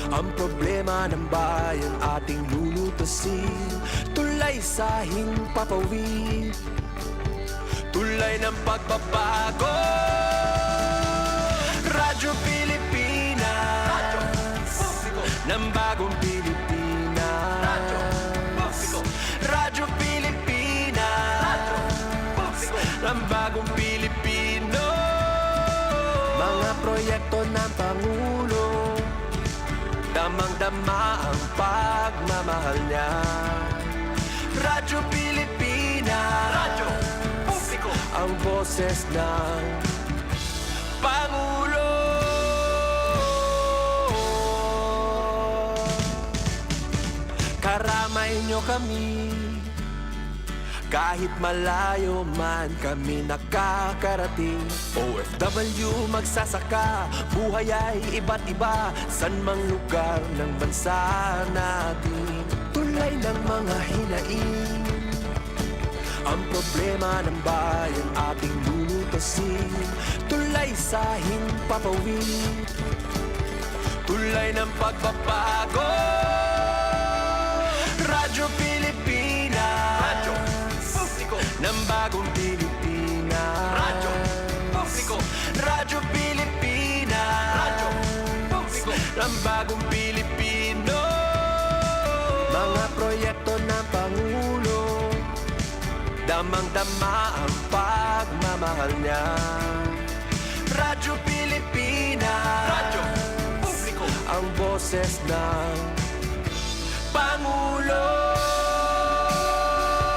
Ang problema ng bayan ating lulutasin, tulay sa himpapawid, tulay ng pagbabago. Radyo Pilipinas, radyo publiko ng bagong Pilipinas. Radyo publiko, Radyo Pilipinas, radyo publiko ng bagong Pilipino. Mga proyekto ng Pangulo, damang-dama ang pagmamahal niya. Radyo Pilipinas, radyo publiko, ang boses ng Pangulo. Karamay nyo kami, kahit malayo man kami nakakarating. OFW magsasaka, buhay ay iba't iba, san mang lugar ng bansa natin. Tulay ng mga hinaing, ang problema ng bayan ating lulutasin. Tulay sa himpapawid, tulay ng pagbabago. Radyo Pilipinas, radyo publiko ng bagong Pilipinas. Radyo publiko, Radyo Pilipinas, radyo publiko ng bagong Pilipino. Mga proyekto ng Pangulo, damang-dama ang pagmamahal niya. Radyo Pilipinas, radyo publiko, ang boses ng Pangulo.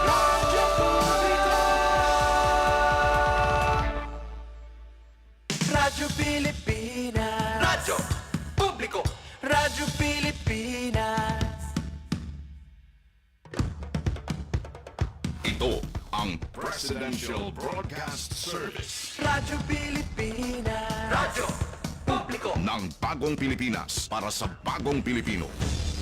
Radyo publiko, Radyo Pilipinas, radyo publiko, Radyo Pilipinas. Ito ang Presidential Broadcast Service Radyo Pilipinas, radyo publiko ng Bagong Pilipinas para sa Bagong Pilipino.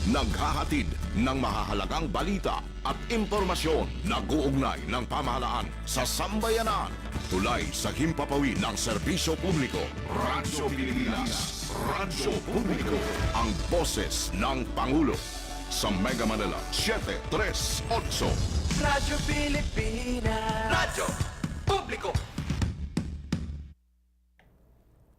Naghahatid ng mahahalagang balita at impormasyon na guugnay ng pamahalaan sa sambayanan. Tulay sa himpapawid ng serbisyo publiko. Radyo Pilipinas, Radyo Publiko, ang boses ng Pangulo. Sa Mega Manila, 738. Radyo Pilipinas, radyo publiko.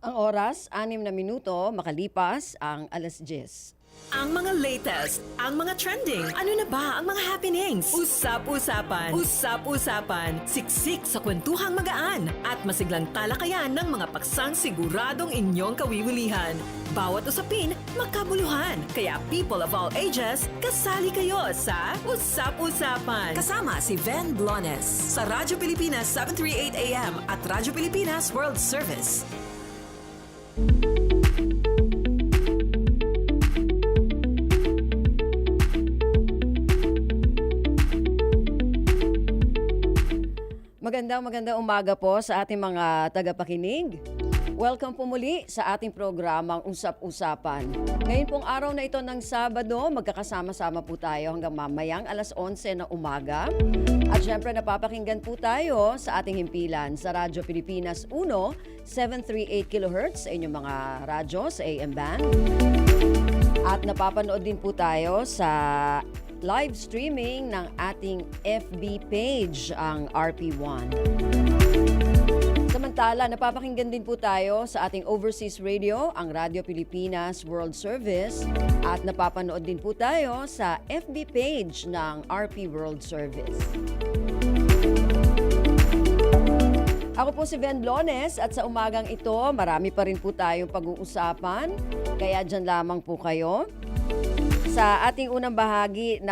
Ang oras, 6 na minuto, makalipas ang alas 10. Ang mga latest, ang mga trending, ano na ba ang mga happenings? Usap-usapan, usap-usapan, siksik sa kwentuhang magaan at masiglang talakayan ng mga paksang siguradong inyong kawiwilihan. Bawat usapin, magkabuluhan. Kaya people of all ages, kasali kayo sa Usap-usapan. Kasama si Ven Blones sa Radyo Pilipinas 738 AM at Radyo Pilipinas World Service. Magandang umaga po sa ating mga tagapakinig. Welcome po muli sa ating programang Usap-Usapan. Ngayon pong araw na ito ng Sabado, magkakasama-sama po tayo hanggang mamayang alas 11 na umaga. At syempre napapakinggan po tayo sa ating himpilan sa Radyo Pilipinas 1, 738 kHz sa inyong mga radyo sa AM band. At napapanood din po tayo sa live streaming ng ating FB page, ang RP1. Samantala, napapakinggan din po tayo sa ating overseas radio, ang Radyo Pilipinas World Service, at napapanood din po tayo sa FB page ng RP World Service. Ako po si Ven Blones at sa umagang ito, marami pa rin po tayong pag-uusapan, kaya dyan lamang po kayo. Sa ating unang bahagi,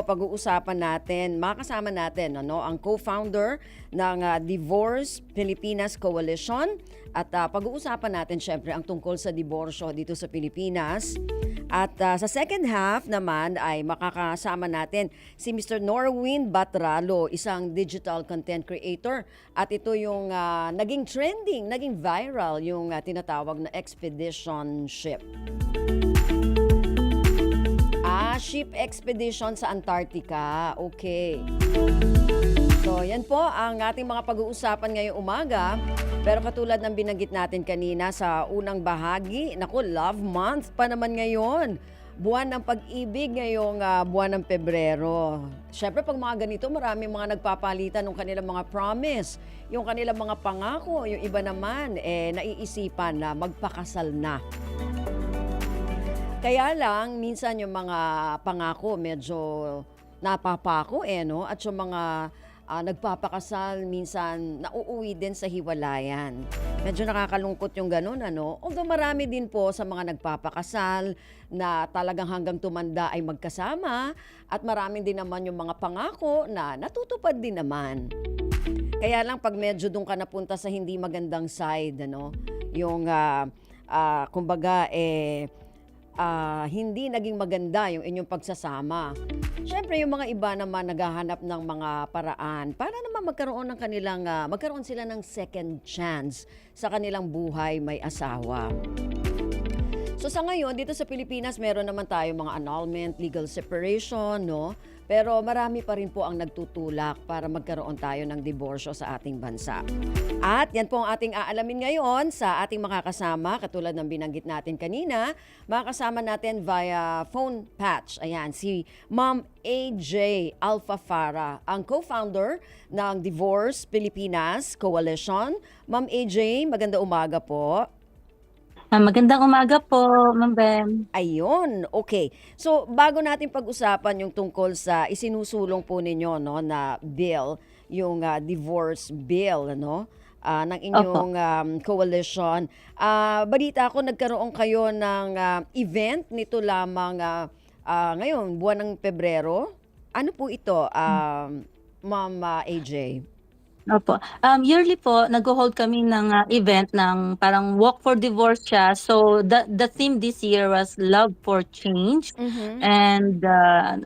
pag-uusapan natin, makasama natin ang co-founder ng Divorce Pilipinas Coalition at pag-uusapan natin syempre ang tungkol sa diborsyo dito sa Pilipinas. At sa second half naman ay makakasama natin si Mr. Norwin Batralo, isang digital content creator. At ito yung naging trending, naging viral yung tinatawag na expedition ship. ship expedition sa Antarctica. Okay. So, yan po ang ating mga pag-uusapan ngayong umaga. Pero katulad ng binanggit natin kanina sa unang bahagi, naku, love month pa naman ngayon. Buwan ng pag-ibig ngayong buwan ng Pebrero. Siyempre, pag mga ganito, maraming mga nagpapalitan ng kanilang mga promise, yung kanilang mga pangako, yung iba naman, naiisipan na magpakasal na. Kaya lang, minsan yung mga pangako medyo napapako no? At yung mga nagpapakasal, minsan nauuwi din sa hiwalayan. Medyo nakakalungkot yung ganun, ano? Although marami din po sa mga nagpapakasal na talagang hanggang tumanda ay magkasama at maraming din naman yung mga pangako na natutupad din naman. Kaya lang pag medyo doon ka napunta sa hindi magandang side, ano? Yung, kumbaga, hindi naging maganda yung inyong pagsasama. Siyempre, yung mga iba naman naghahanap ng mga paraan para naman magkaroon sila ng second chance sa kanilang buhay may asawa. So sa ngayon, dito sa Pilipinas, meron naman tayo mga annulment, legal separation, no? Pero marami pa rin po ang nagtutulak para magkaroon tayo ng diborsyo sa ating bansa. At yan po ang ating aalamin ngayon sa ating makakasama, katulad ng binanggit natin kanina, makakasama natin via phone patch. Ayan, si Ma'am AJ Alfafara, ang co-founder ng Divorce Pilipinas Coalition. Ma'am AJ, maganda umaga po. Magandang umaga po, Ma'am Bem. Ayun, okay. So, bago natin pag-usapan yung tungkol sa isinusulong po ninyo, no, na bill, yung divorce bill, no, ng inyong coalition. Balita ko, nagkaroon kayo ng event nito lamang ngayon, buwan ng Pebrero. Ano po ito, Ma'am AJ? Opo. Yearly po, nag-hold kami ng event ng parang Walk for Divorce siya. So, the theme this year was Love for Change. And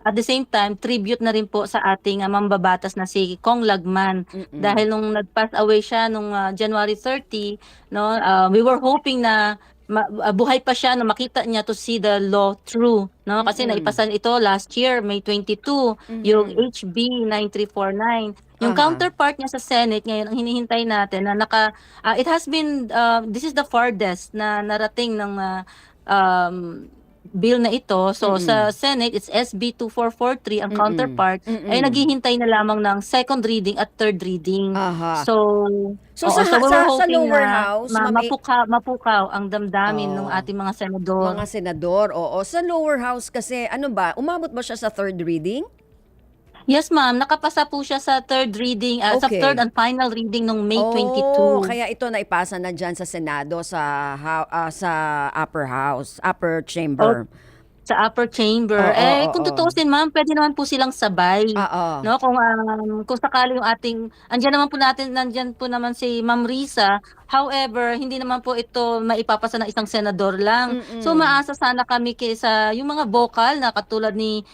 at the same time, tribute na rin po sa ating mambabatas na si Kong Lagman. Dahil nung nag-pass away siya nung January 30, no, we were hoping na buhay pa siya na makita niya to see the law through, no, kasi naipasan ito last year May 22, yung HB 9349. Yung counterpart niya sa Senate ngayon ang hinihintay natin na it has been this is the farthest na narating ng bill na ito. So sa Senate it's SB 2443, ang counterpart ay naghihintay na lamang ng second reading at third reading. So sa lower house, mapukaw ang damdamin ng ating mga senador. Mga senador, oo. Sa lower house kasi, ano ba, umabot ba siya sa third reading? Yes, ma'am. Nakapasa po siya sa third reading, sa third and final reading nung May 22. Kaya ito naipasa na dyan sa Senado, sa upper chamber. Sa upper chamber. Kung tutuusin, ma'am, pwede naman po silang sabay. No, kung sakali yung nandiyan po naman si Ma'am Risa. However, hindi naman po ito maipapasa ng isang senador lang. So maasa sana kami sa yung mga vocal na katulad ni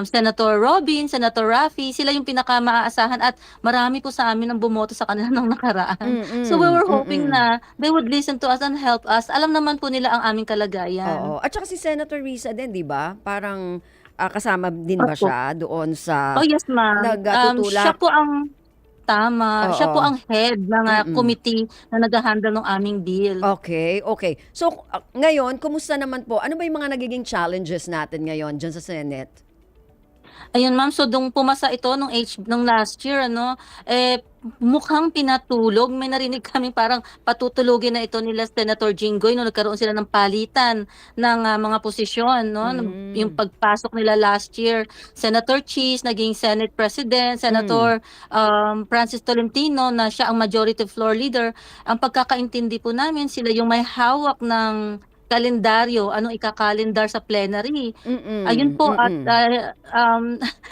Senator Robin, Senator Raffy, sila yung pinaka-maaasahan at marami po sa amin ang bumoto sa kanila nung nakaraan. So we were hoping na they would listen to us and help us. Alam naman po nila ang aming kalagayan. At saka si Senator Risa din, di ba? Parang kasama din ba siya doon sa yes, ma'am. nagtutulak? Siya po ang siya po ang head ng committee na nag-handle ng aming bill. Okay. So, ngayon, kumusta naman po? Ano ba yung mga nagiging challenges natin ngayon dyan sa Senate? Ayun, ma'am, so nung pumasa ito nung last year, mukhang pinatulog. May narinig kami parang patutulugin na ito nila Senator Jinggoy nung nagkaroon sila ng palitan ng mga posisyon, no? Yung pagpasok nila last year, Senator Cheese naging Senate President, Senator Francis Tolentino na siya ang majority floor leader. Ang pagkakaintindi po namin, sila yung may hawak ng kalendaryo, anong ikakalendar sa plenary. Ayun po, at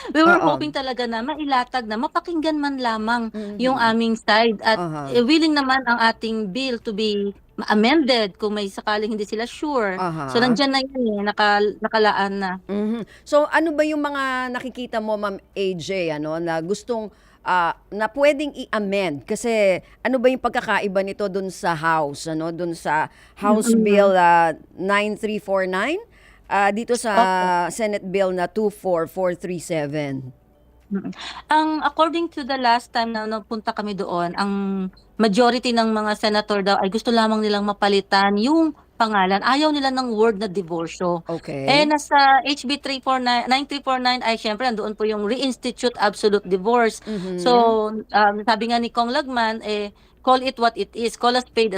we were hoping talaga na mailatag na mapakinggan man lamang yung aming side at willing naman ang ating bill to be amended kung may sakaling hindi sila sure. So nandyan na yun, nakalaan na. So ano ba yung mga nakikita mo, Ma'am AJ, na gustong na pwedeng i-amend kasi ano ba yung pagkakaiba nito dun sa House, dun sa House Bill 9349 dito sa Senate Bill na 24437. Ang according to the last time na nagpunta kami doon, ang majority ng mga senator daw ay gusto lamang nilang mapalitan yung pangalan. Ayaw nila ng word na diborsyo. Okay. Nasa HB 9349 ay syempre nandoon po yung reinstitute absolute divorce. So, sabi nga ni Kong Lagman, call it what it is, call a spade.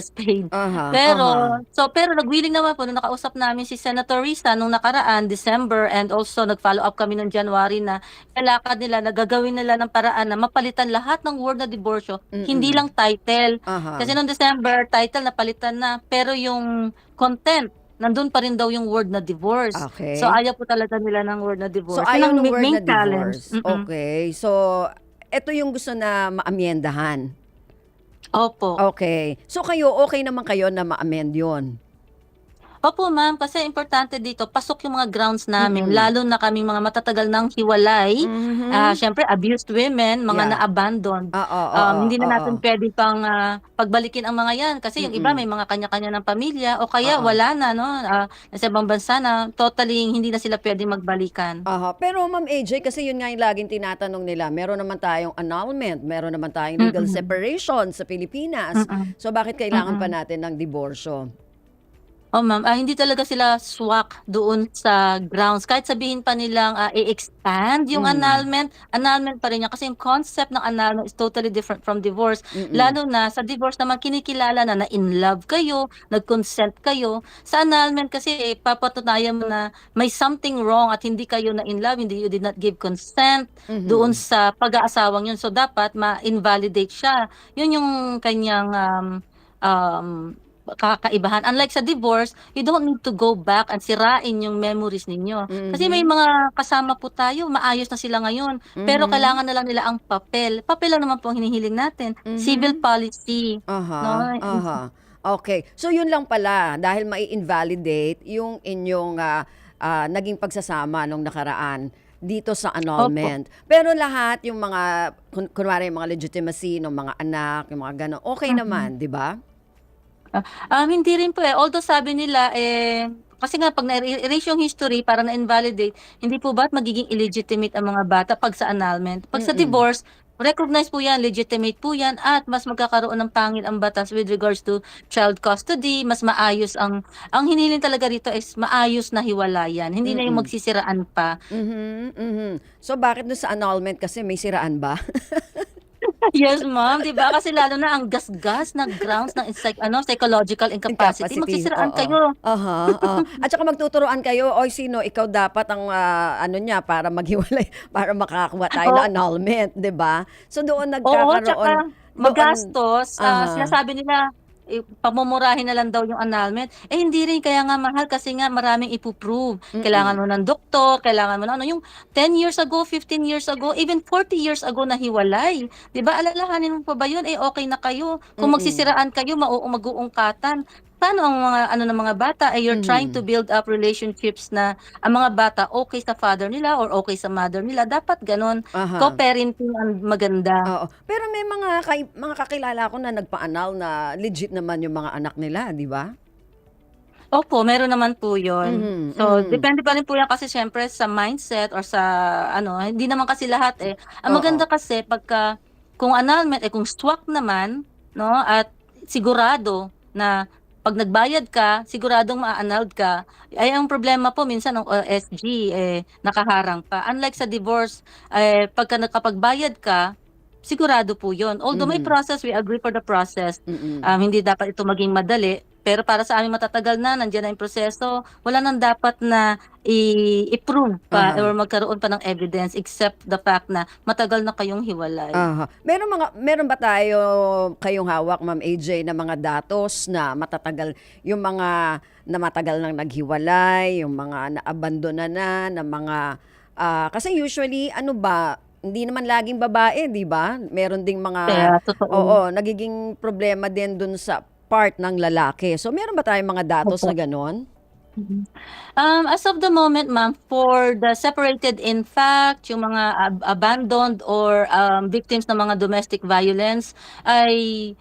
Aha, Pero, aha. pero nag-willing naman po, nung nakausap namin si Senator Risa nung nakaraan, December, and also nag-follow up kami noong January na kalakad nila, nagagawin nila ng paraan na mapalitan lahat ng word na diborsyo, hindi lang title. Aha. Kasi noong December, title napalitan na, pero yung content, nandun pa rin daw yung word na divorce. Okay. So, ayaw po talaga nila ng word na divorce. So, Yun ayaw ang ng word main na challenge. divorce. Okay. So, ito yung gusto na maamyendahan. Opo. Okay. So, okay naman kayo na ma-amend yun? Opo, ma'am, kasi importante dito, pasok yung mga grounds namin, lalo na kaming mga matatagal ng hiwalay, syempre abused women, mga Yeah. na-abandoned. Hindi na natin pwede pang pagbalikin ang mga yan kasi yung iba may mga kanya-kanya ng pamilya o kaya wala na, no? Nasa ibang bansa na totally hindi na sila pwedeng magbalikan. Aha. Pero Ma'am AJ, kasi yun nga yung laging tinatanong nila, meron naman tayong annulment, meron naman tayong legal separation sa Pilipinas. So bakit kailangan pa natin ng diborsyo? Oh, ma'am, hindi talaga sila swak doon sa grounds. Kahit sabihin pa nilang i-expand yung annulment pa rin yan. Kasi yung concept ng annulment is totally different from divorce. Lalo na sa divorce naman kinikilala na in love kayo, nag-consent kayo. Sa annulment kasi papatunayan mo na may something wrong at hindi kayo na in love, hindi you did not give consent doon sa pag-aasawang yun. So dapat ma-invalidate siya. Yun yung kanyang kakaibahan. Unlike sa divorce, you don't need to go back and sirain yung memories ninyo. Kasi may mga kasama po tayo, maayos na sila ngayon. Pero kailangan na lang nila ang papel. Papel lang naman po ang hinihiling natin. Civil policy. Aha. No? Aha. Okay. So yun lang pala, dahil mai-invalidate yung inyong naging pagsasama nung nakaraan dito sa annulment. Pero lahat yung mga, kunwari yung mga legitimacy ng mga anak, yung mga gano'n, okay naman, di ba? Hindi rin po Although sabi nila, kasi nga pag na-erase yung history para na-invalidate, hindi po ba't magiging illegitimate ang mga bata pag sa annulment? Pag sa divorce, recognize po yan, legitimate po yan, at mas magkakaroon ng pangil ang batas with regards to child custody, mas maayos ang hiniling talaga rito is maayos na hiwalayan. Hindi na yung magsisiraan pa. So bakit doon sa annulment kasi may siraan ba? Yes, ma'am. Diba? Kasi lalo na ang gasgas na grounds ng psychological incapacity. Magsisiraan oo. kayo. Aha, At saka magtuturoan kayo, oy sino, ikaw dapat ang niya para maghiwalay, para makakuha tayo ng annulment, 'di ba? So doon Oo, tsaka nagkakaroon magastos. Aha. Sinasabi nila, pamumurahin na lang daw yung annulment. Hindi rin, kaya nga mahal kasi nga maraming ipuprove. Kailangan mo ng doktor, kailangan mo na yung 10 years ago, 15 years ago, even 40 years ago na hiwalay. 'Di ba? Alalahanin mo pa ba yun? Okay na kayo. Kung magsisiraan kayo, mag-uungkatan. Paano ang mga ng mga bata you're trying to build up relationships na ang mga bata okay sa father nila or okay sa mother nila. Dapat ganun. Aha. Co-parenting ang maganda. Oo. Pero may mga kakilala ko na nagpa-annul na legit naman yung mga anak nila, 'di ba? Opo, meron naman po yun. So, depende pa rin po yan kasi syempre sa mindset or sa hindi naman kasi lahat Ang maganda kasi pagka, kung annulment, kung swak naman, no, at sigurado na pag nagbayad ka, siguradong ma-annulled ka. Ang problema po minsan ng OSG, nakaharang pa. Unlike sa divorce, pagka nakapagbayad ka, sigurado po yun. Although may process, we agree for the process. Hindi dapat ito maging madali. Pero para sa amin matatagal na, nandiyan na yung proseso, wala nang dapat na i-prove pa or magkaroon pa ng evidence except the fact na matagal na kayong hiwalay. Aha. Meron ba tayo kayong hawak, Ma'am AJ, na mga datos na matatagal, yung mga na matagal nang naghiwalay, yung mga naabandona na mga kasi usually hindi naman laging babae, 'di ba? Meron ding mga Kaya, totoo. nagiging problema din dun sa part ng lalaki. So meron ba tayong mga datos na ganon? As of the moment, ma'am, for the separated in fact, yung mga abandoned or victims ng mga domestic violence ay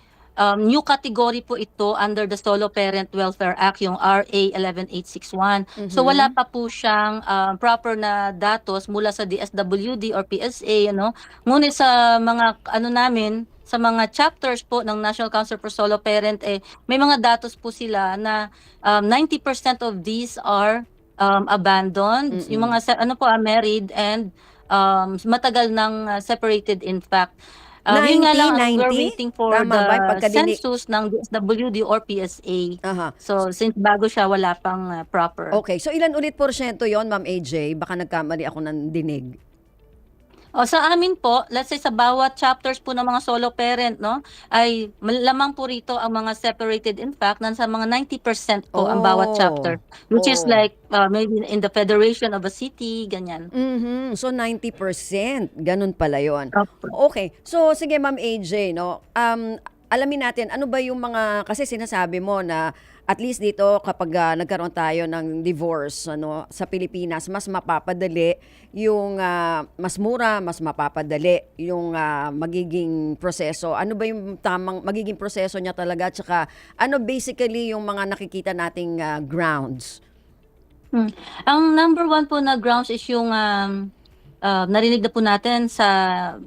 new category po ito under the Solo Parent Welfare Act, yung RA 11861. So wala pa po siyang proper na datos mula sa DSWD or PSA, ano. Ngunit sa mga ano namin, sa mga chapters po ng National Council for Solo Parent, may mga datos po sila na 90% of these are abandoned. Yung mga married and matagal nang separated in fact. Yun nga lang, we're 90? waiting for Tama ba? the census ng DSWD or PSA. Aha. So since bago siya, wala pang proper. Okay, so ilan ulit porsyento yon, Ma'am AJ? Baka nagkamali ako ng dinig. O sa amin po, let's say sa bawat chapters po ng mga solo parent, no, ay lamang po rito ang mga separated in fact, nasa mga 90% po ang bawat chapter. Which is like maybe in the federation of a city, ganyan. So 90%, ganun pala yon. Opo. Okay, so sige Ma'am AJ, no, alamin natin, ano ba yung mga, kasi sinasabi mo na at least dito kapag nagkaroon tayo ng divorce ano sa Pilipinas, mas mapapadali yung mas mura, mas mapapadali yung magiging proseso. Ano ba yung tamang magiging proseso niya talaga, tsaka ano basically yung mga nakikita nating grounds? Ang number one po na grounds is yung narinig na po natin sa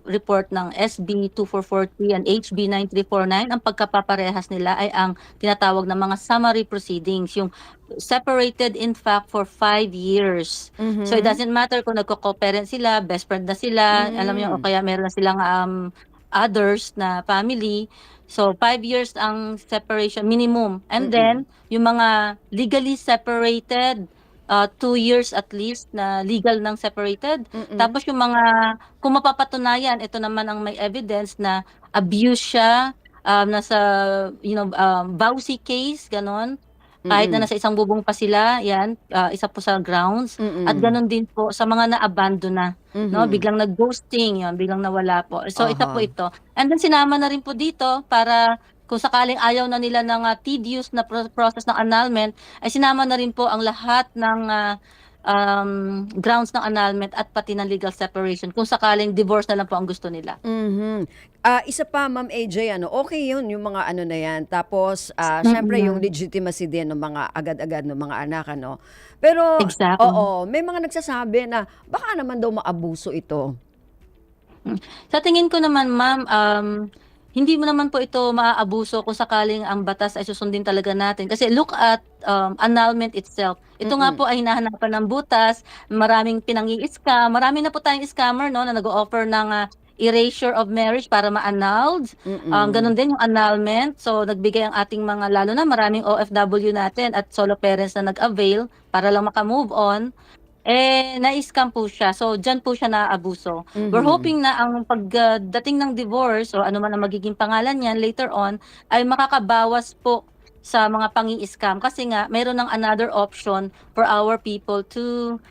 report ng SB 2440 and HB 9349, ang pagkapaparehas nila ay ang tinatawag na mga summary proceedings, yung separated in fact for 5 years. So it doesn't matter kung nagko-co-parent sila, best friend na sila, alam niyo, o kaya meron na silang others na family. So 5 years ang separation minimum. And then yung mga legally separated, 2 years at least na legal ng separated. Tapos yung mga, kung mapapatunayan, ito naman ang may evidence na abuse siya, nasa, vowsy case, ganon. Kahit na nasa isang bubong pa sila, yan, isa po sa grounds. At ganon din po sa mga na-abandon na, no? Biglang nag-ghosting, yun, biglang nawala po. So ito po ito. And then sinama na rin po dito para kung sakaling ayaw na nila ng tedious na process ng annulment, ay sinama na rin po ang lahat ng grounds ng annulment at pati ng legal separation kung sakaling divorce na lang po ang gusto nila. Isa pa, Ma'am AJ, okay yun, yung mga ano na yan. Tapos, syempre yung legitimacy din ng mga agad-agad ng mga anak, ano. Pero, Exactly. may mga nagsasabi na baka naman daw maabuso ito. Sa tingin ko naman, ma'am, hindi mo naman po ito maaabuso kung sakaling ang batas ay susundin talaga natin. Kasi look at annulment itself. Ito nga po ay hinahanapan ng butas, maraming pinangi-scam, marami na po tayong scammer, no, na nag-o-offer ng erasure of marriage para ma-annulled. Ganun din yung annulment. So nagbigay ang ating mga, lalo na maraming OFW natin at solo parents na nag-avail para lang maka-move on. Na-scam po siya. So, dyan po siya naabuso. We're hoping na ang pagdating ng divorce o ano man ang magiging pangalan niyan later on ay makakabawas po sa mga pangi-scam kasi nga mayroon ng another option for our people to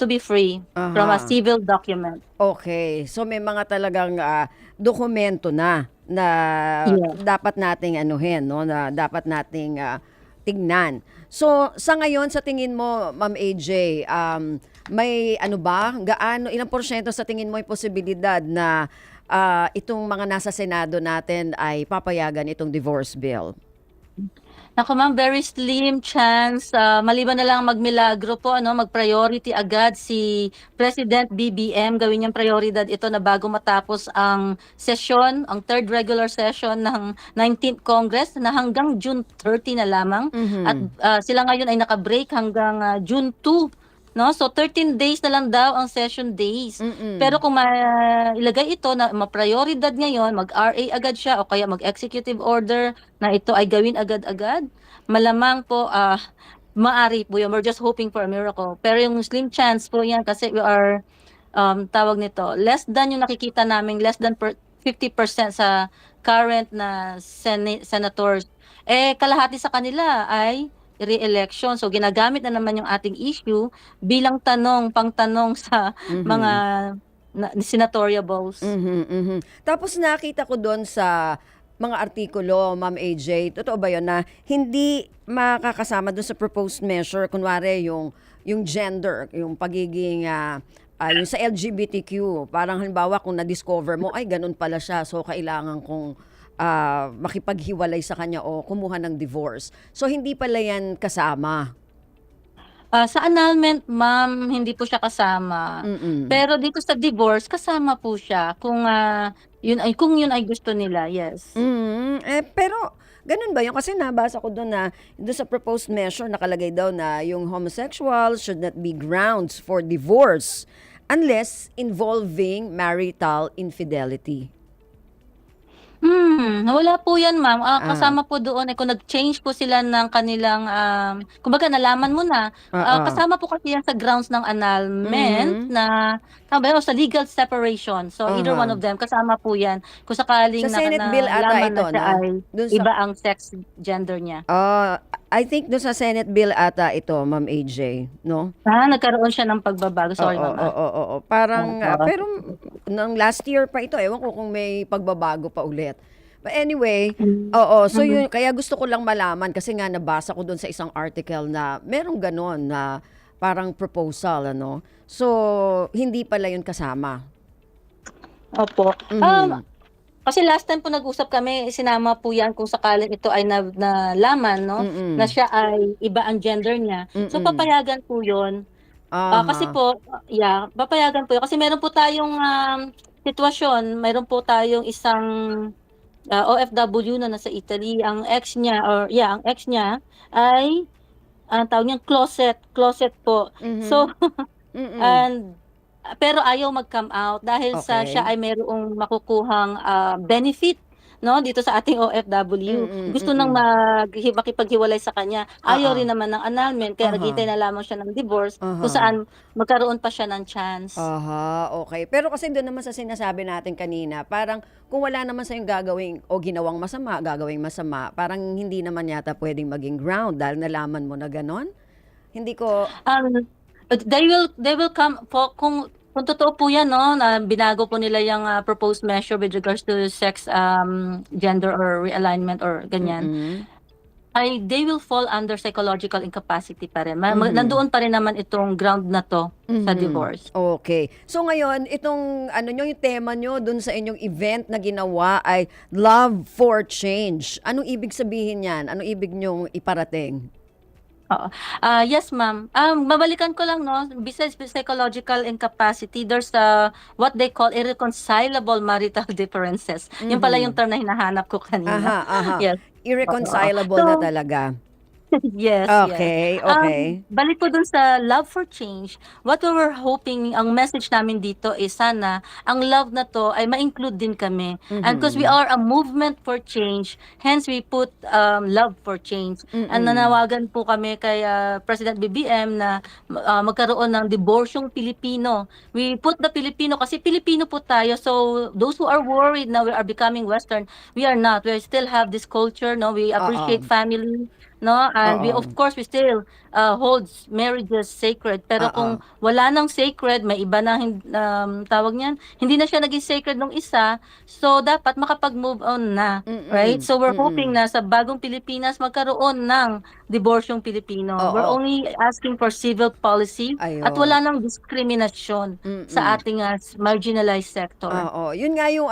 be free from a civil document. Okay. So, may mga talagang dokumento na Yeah. dapat nating anuhin, no? Na dapat nating tignan. So, sa ngayon, sa tingin mo, Ma'am AJ, may ano ba? Ilang porsyento sa tingin mo yung posibilidad na itong mga nasa Senado natin ay papayagan itong divorce bill? Naku ma'am, very slim chance. Maliban na lang magmilagro po, mag-priority agad si President BBM. Gawin niyang prioridad ito na bago matapos ang session, ang third regular session ng 19th Congress na hanggang June 30 na lamang. At sila ngayon ay naka-break hanggang June 2. No? So 13 days na lang daw ang session days. Pero kung mailagay ito na ma-prioridad ngayon, mag-RA agad siya o kaya mag-executive order na ito ay gawin agad-agad, malamang po maari po yun. We're just hoping for a miracle. Pero yung slim chance po yan kasi we are tawag nito, less than yung nakikita namin, less than 50% sa current na senators. Kalahati sa kanila ay re-election. So ginagamit na naman yung ating issue bilang pangtanong sa mga senatoriables. Tapos nakita ko doon sa mga artikulo, Ma'am AJ, totoo ba yun na hindi makakasama doon sa proposed measure, kunwari yung gender, yung pagiging yung sa LGBTQ, parang halimbawa kung na-discover mo, ay ganun pala siya, so kailangan kong makipaghiwalay sa kanya o kumuha ng divorce. So hindi pala yan kasama. Sa annulment, ma'am, hindi po siya kasama. Mm. Pero dito sa divorce, kasama po siya kung yun ay gusto nila, yes. Pero ganun ba yun? Kasi nabasa ko doon na doon sa proposed measure nakalagay daw na yung homosexual should not be grounds for divorce unless involving marital infidelity. Wala po yan, ma'am. Kasama po doon kung nag-change po sila ng kanilang, kumbaga nalaman mo na, kasama po kasi yan sa grounds ng annulment na, o sa legal separation. So either one of them, kasama po yan. Kung sakaling Sa Senate bill ata nalaman ito, na siya no? ay Dun sa- iba ang sex gender niya. I think doon sa Senate bill ata ito, Ma'am AJ, no? Nagkaroon siya ng pagbabago. Sorry, Oo, ma'am. oo. Parang, Oo. pero nung last year pa ito, ewan ko kung may pagbabago pa ulit. But anyway, oo, so yun, kaya gusto ko lang malaman kasi nga nabasa ko doon sa isang article na merong ganon na parang proposal, ano? So, hindi pala yun kasama. Opo. Kasi last time po nag-usap kami, sinama po yan kung sakaling ito ay nalaman, no? Na siya ay iba ang gender niya. So papayagan po yun. Kasi po, papayagan po yun. Kasi meron po tayong sitwasyon, meron po tayong isang OFW na nasa Italy. Ang ex niya, ay, ang tawag niya, closet po. So, and pero ayaw mag-come out dahil sa Okay. siya ay mayroong makukuhang benefit, no, dito sa ating OFW. Gusto nang makipaghiwalay sa kanya. Ayaw rin naman ng annulment kaya naghihintay na lamang siya ng divorce kung saan magkaroon pa siya ng chance. Okay. Pero kasi doon naman sa sinasabi natin kanina, parang kung wala naman sa'yong gagawing o ginawang masama, gagawing masama, parang hindi naman yata pwedeng maging ground dahil nalaman mo na ganon. Hindi ko... They will come po kung totoo po yan, no, na binago po nila yung proposed measure with regards to sex, gender or realignment or ganyan, ay they will fall under psychological incapacity pa rin. Nandoon pa rin naman itong ground na to sa divorce. Okay. So ngayon, itong yung tema nyo dun sa inyong event na ginawa ay Love for Change. Anong ibig sabihin yan? Anong ibig nyong iparating? Oo. Yes, ma'am. Babalikan ko lang, no, besides psychological incapacity, there's what they call irreconcilable marital differences. Yun pala yung term na hinahanap ko kanina. Yes. Irreconcilable Oo. na So, talaga. yes, Okay, yes. okay. Balik po dun sa Love for Change, what we were hoping, ang message namin dito is sana ang love na to ay ma-include din kami. And because we are a movement for change, hence we put Love for Change. And nanawagan po kami kay President BBM na magkaroon ng diborsyong Pilipino. We put the Filipino kasi Pilipino po tayo. So those who are worried na we are becoming Western, we are not. We still have this culture, no? We appreciate family, no, and we, of course, we still holds marriages sacred, pero kung wala nang sacred, may iba na tawag niyan, hindi na siya naging sacred nung isa, so dapat makapag-move on na, right? So we're hoping na sa bagong Pilipinas magkaroon ng diborsyong Pilipino. We're only asking for civil policy at wala nang diskriminasyon sa ating marginalized sector. Yun nga yung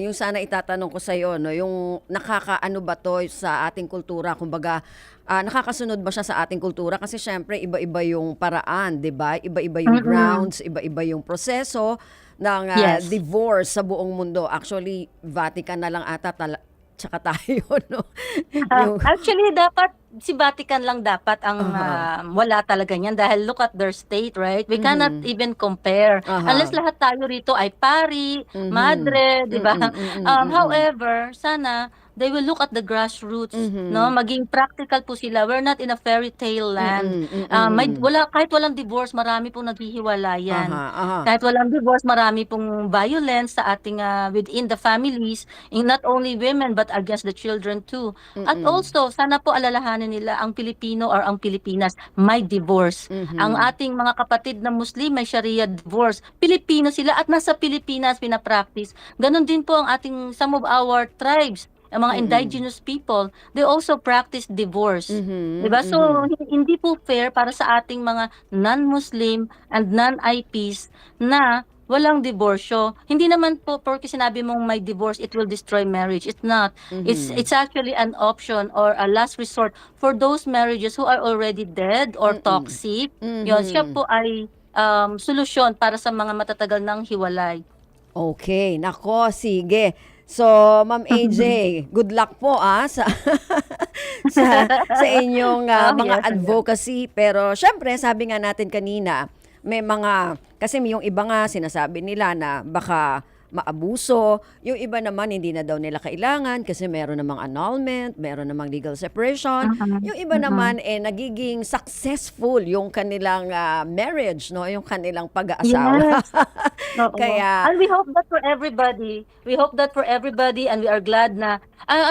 yung sana itatanong ko sa iyo, no, yung nakakaano ba to sa ating kultura, kumbaga nakakasunod ba siya sa ating kultura kasi syempre iba-iba yung paraan, 'di ba? Iba-iba yung grounds, iba-iba yung proseso ng Yes. divorce sa buong mundo. Actually, Vatican na lang ata tsaka tayo, no? Actually, dapat si Vatican lang dapat ang wala talaga niyan dahil look at their state, right? We cannot even compare. Unless lahat tayo rito ay pari, madre, di ba? However, sana they will look at the grassroots, no? Maging practical po sila. We're not in a fairy tale land. Kahit walang divorce, marami pong naghihiwalayan. Kahit walang divorce, marami pong violence sa ating within the families, not only women but against the children too. At also, sana po alalahanin nila ang Pilipino or ang Pilipinas may divorce. Ang ating mga kapatid na Muslim may Sharia divorce. Pilipino sila at nasa Pilipinas pinapractice. Ganon din po ang ating some of our tribes, ang mga indigenous people, they also practice divorce. Diba? So, hindi po fair para sa ating mga non-Muslim and non-IPs na walang diborsyo. Hindi naman po porque sinabi mong may divorce, it will destroy marriage. It's not. It's actually an option or a last resort for those marriages who are already dead or toxic. Yun, siya po ay solusyon para sa mga matatagal ng hiwalay. Okay, nako, sige. So, Ma'am AJ, good luck po sa sa inyong mga Yes. advocacy. Pero syempre, sabi nga natin kanina, may mga, kasi yung iba nga sinasabi nila na baka maabuso. Yung iba naman hindi na daw nila kailangan kasi meron namang annulment, meron namang legal separation. Yung iba naman nagiging successful yung kanilang marriage, no? Yung kanilang pag-aasawa. Yes. Oo. Kaya And we hope that for everybody. We hope that for everybody and we are glad na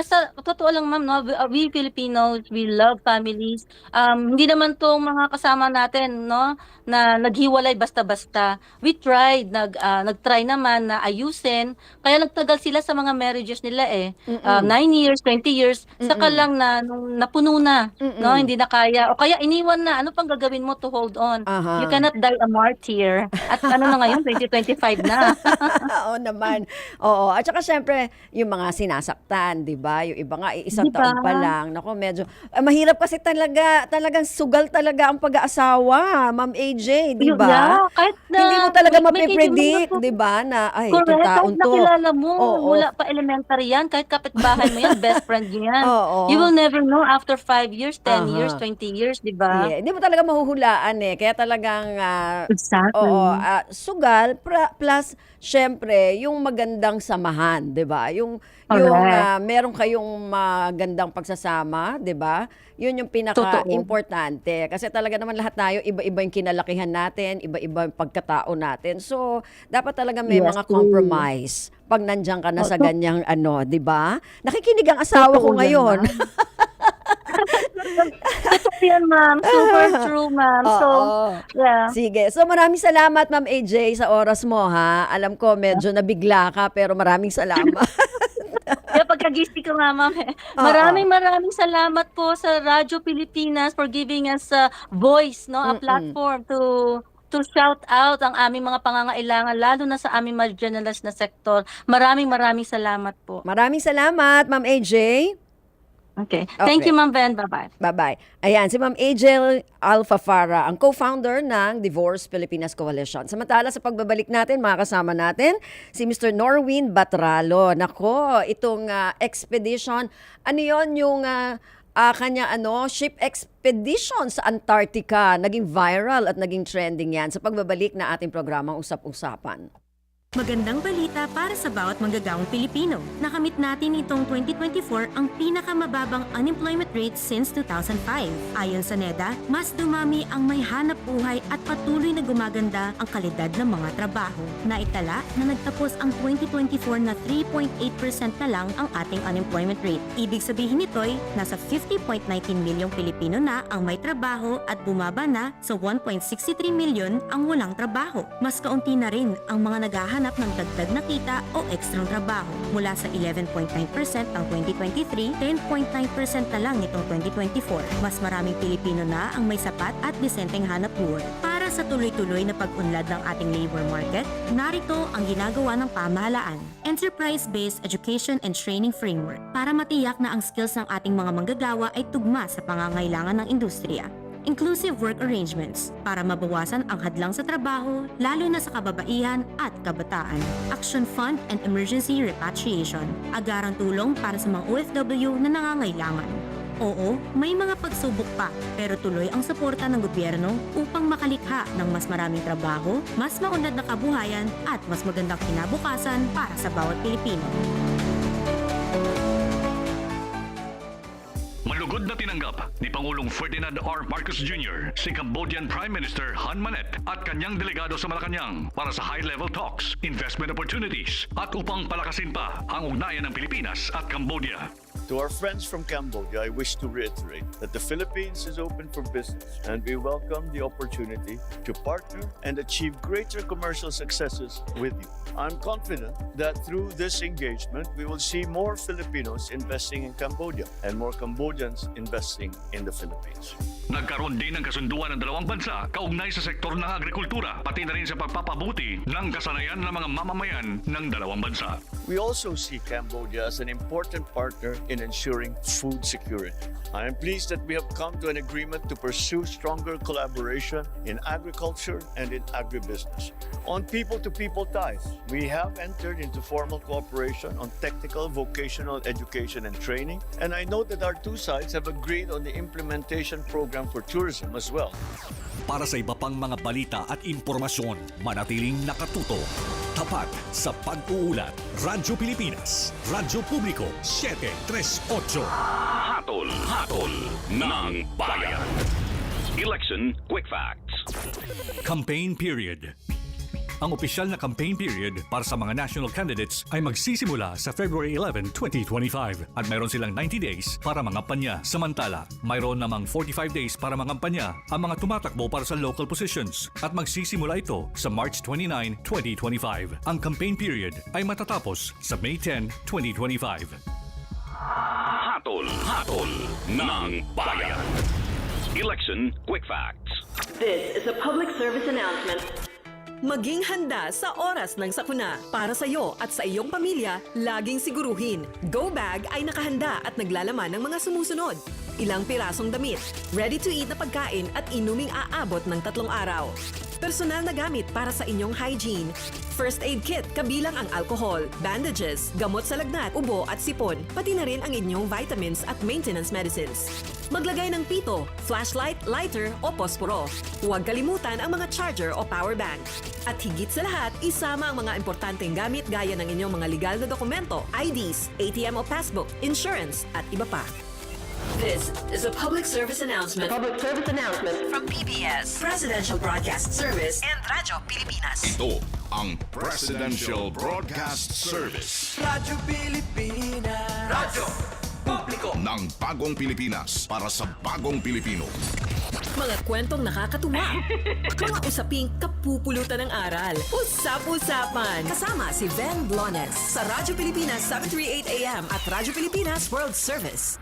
sa totoo lang ma'am, no, we Filipinos, we love families. Hindi naman tong mga kasama natin, no, na naghiwalay basta-basta. We tried, nag-try naman na ayusin. Kaya nagtagal sila sa mga marriages nila 9 years, 20 years, saka lang na nung napuno na, no, hindi na kaya o kaya iniwan na. Ano pang gagawin mo to hold on? Aha. You cannot die a martyr. At ano na ngayon, 2025 na. Oo naman. Oo. At saka syempre, yung mga sinasaktan, di ba? Yung iba nga, isang Di ba? taon pa lang. Naku, medyo, mahirap kasi talagang sugal talaga ang pag-aasawa, Ma'am AJ, di ba? Yeah, kahit na Hindi mo talaga may mapipredict, kaibigan di ba? Na, ay, Correct, itong taon kahit to. nakilala mo, Oo. mula pa elementary yan, kahit kapitbahay mo yan, best friend mo yan. Oo. You will never know after 5 years, 10 years, Aha. 20 years, di ba? Yeah, hindi mo talaga mahuhulaan Kaya talagang, Exactly. oo, sugal, plus, syempre, yung magandang samahan, di ba? Yung Correct. meron kayong magandang pagsasama, di ba? Yun yung pinaka-importante. Kasi talaga naman lahat tayo, iba-iba yung kinalakihan natin, iba-iba yung pagkatao natin. So, dapat talaga may Yes, mga true. compromise pag nandiyan ka na sa ganyang di ba? Nakikinig ang asawa ko Totoo yan, ngayon. Totoo yan, ma'am. Super true, ma'am. So, Oo. yeah. Sige. So maraming salamat, Ma'am AJ, sa oras mo, ha? Alam ko, medyo nabigla ka, pero maraming salamat. Kaya pagkagising ko nga, ma'am, maraming salamat po sa Radyo Pilipinas for giving us a voice, no, a platform to shout out ang aming mga pangangailangan, lalo na sa aming marginalized na sektor. Maraming salamat po. Maraming salamat, Ma'am AJ. Okay. Thank Okay. you, Ma'am Ben. Bye-bye. Bye-bye. Ayan, si Ma'am AJ Alfafara, ang co-founder ng Divorce Pilipinas Coalition. Samantala, sa pagbabalik natin, mga kasama natin, si Mr. Norwin Batralo. Nako, itong expedition, ano yon yung kanya ship expedition sa Antarctica. Naging viral at naging trending yan sa pagbabalik na ating programang Usap-Usapan. Magandang balita para sa bawat manggagawang Pilipino. Nakamit natin itong 2024 ang pinakamababang unemployment rate since 2005. Ayon sa NEDA, mas dumami ang may hanap buhay at patuloy na gumaganda ang kalidad ng mga trabaho. Naitala na nagtapos ang 2024 na 3.8% na lang ang ating unemployment rate. Ibig sabihin nito'y nasa 50.19 milyong Pilipino na ang may trabaho at bumaba na sa 1.63 milyon ang walang trabaho. Mas kaunti na rin ang mga naghahanap ng dagdag na kita o ekstrang trabaho. Mula sa 11.9% ang 2023, 10.9% na lang nitong 2024. Mas maraming Pilipino na ang may sapat at disenteng hanap buhay. Para sa tuloy-tuloy na pag-unlad ng ating labor market, narito ang ginagawa ng pamahalaan. Enterprise-based Education and Training Framework para matiyak na ang skills ng ating mga manggagawa ay tugma sa pangangailangan ng industriya. Inclusive work arrangements para mabawasan ang hadlang sa trabaho, lalo na sa kababaihan at kabataan. Action Fund and Emergency Repatriation, agarang tulong para sa mga OFW na nangangailangan. Oo, may mga pagsubok pa, pero tuloy ang suporta ng gobyerno upang makalikha ng mas maraming trabaho, mas maunlad na kabuhayan at mas magandang kinabukasan para sa bawat Pilipino. Malugod na tinanggap ni Pangulong Ferdinand R. Marcos Jr. si Cambodian Prime Minister Han Manet at kanyang delegado sa Malacanang para sa high-level talks, investment opportunities at upang palakasin pa ang ugnayan ng Pilipinas at Cambodia. To our friends from Cambodia, I wish to reiterate that the Philippines is open for business and we welcome the opportunity to partner and achieve greater commercial successes with you. I'm confident that through this engagement, we will see more Filipinos investing in Cambodia and more Cambodians investing in the Philippines. Nagkaroon din ng kasunduan ng dalawang bansa kaugnay sa sektor ng agrikultura, pati na rin sa pagpapabuti ng kasanayan ng mga mamamayan ng dalawang bansa. We also see Cambodia as an important partner in ensuring food security. I am pleased that we have come to an agreement to pursue stronger collaboration in agriculture and in agribusiness. On people-to-people ties, we have entered into formal cooperation on technical vocational education and training, and I note that our two sides have agreed on the implementation program for tourism as well. Para sa iba pang mga balita at impormasyon, manatiling nakatuto. Tapat sa pag-uulat. Radyo Pilipinas, Radyo Publiko, 738. Hatol ng bayan. Election Quick Facts. Campaign period. Ang opisyal na campaign period para sa mga national candidates ay magsisimula sa February 11, 2025 at mayroon silang 90 days para mangampanya. Samantala, mayroon namang 45 days para mangampanya ang mga tumatakbo para sa local positions at magsisimula ito sa March 29, 2025. Ang campaign period ay matatapos sa May 10, 2025. Hatol ng bayan. Election Quick Facts. This is a public service announcement. Maging handa sa oras ng sakuna. Para sa iyo at sa iyong pamilya, laging siguruhin. Go Bag ay nakahanda at naglalaman ng mga sumusunod. Ilang pirasong damit, ready-to-eat na pagkain at inuming aabot ng 3 araw. Personal na gamit para sa inyong hygiene. First aid kit kabilang ang alcohol, bandages, gamot sa lagnat, ubo at sipon, pati na rin ang inyong vitamins at maintenance medicines. Maglagay ng pito, flashlight, lighter o posporo. Huwag kalimutan ang mga charger o power bank. At higit sa lahat, isama ang mga importanteng gamit gaya ng inyong mga legal na dokumento, IDs, ATM o passbook, insurance at iba pa. This is a public service announcement. From PBS, Presidential Broadcast Service and Radyo Pilipinas. Ito ang Presidential Broadcast Service Radyo Pilipinas. Radyo Publiko. ng Bagong Pilipinas para sa Bagong Pilipino. Mga kwentong nakakatuwa. Mga usaping kapupulutan ng aral. Usap-usapan. Kasama si Ben Blones sa Radyo Pilipinas 738 AM at Radyo Pilipinas World Service.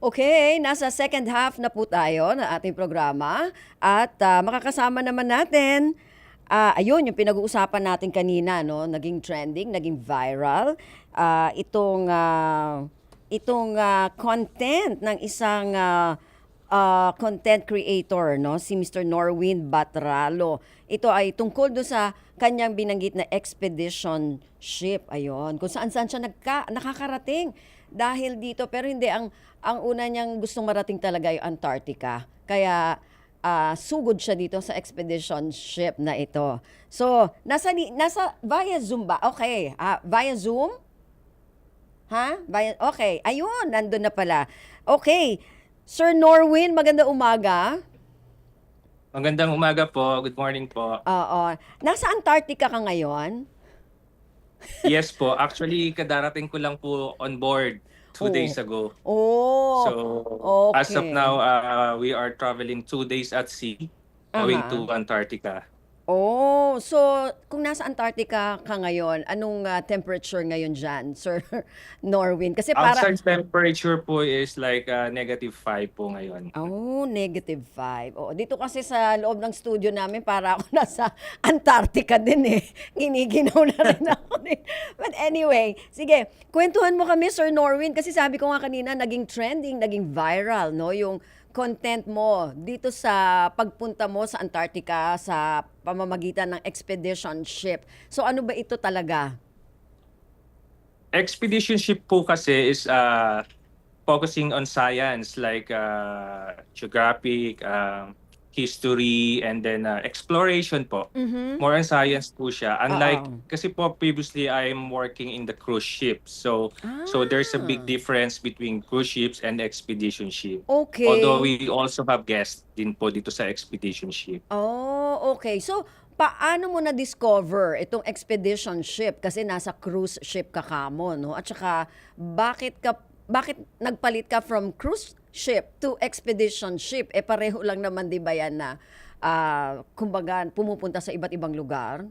Okay, nasa second half na po tayo ng ating programa at makakasama naman natin, ayun, yung pinag-uusapan natin kanina, no? Naging trending, naging viral, itong content ng isang content creator, no? Si Mr. Norwin Batralo. Ito ay tungkol doon sa kanyang binanggit na expedition ship, ayun, kung saan-saan siya nakakarating dahil dito, pero hindi ang una niyang gustong marating talaga yung Antarctica. Kaya sugod siya dito sa expedition ship na ito. So, nasa via Zoom ba? Okay, via Zoom? Okay, ayun, nandun na pala. Okay, Sir Norwin, magandang umaga. Magandang umaga po. Good morning po. Oo. Nasa Antarctica ka ngayon? Yes po. Actually, kadarating ko lang po on board 2 days ago. Oh, So, as of okay. now, we are traveling 2 days at sea going to Antarctica. Oh, so kung nasa Antarctica ka ngayon, anong temperature ngayon dyan, Sir Norwin? Kasi para... Outside temperature po is like -5 po ngayon. Oh, -5. Oh, dito kasi sa loob ng studio namin, para ako nasa Antarctica din eh. Giniginaw na rin ako. But anyway, sige, kwentuhan mo kami, Sir Norwin, kasi sabi ko nga kanina, naging trending, naging viral, no? Yung content mo dito sa pagpunta mo sa Antarctica sa pamamagitan ng expedition ship. So ano ba ito talaga? Expedition ship po kasi is focusing on science like geographic, history, and then exploration po. Mhm. More on science po siya. Unlike, Oo. kasi po previously I'm working in the cruise ship. So there's a big Ah. difference between cruise ships and expedition ship. Okay. Although we also have guests din po dito sa expedition ship. Oh, okay. So, paano mo na-discover itong expedition ship? Kasi nasa cruise ship ka kamo, no? At saka, bakit nagpalit ka from cruise ship to expedition ship? Pareho lang naman, di ba yan na, kumbaga, pumupunta sa iba't ibang lugar?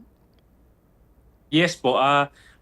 Yes po.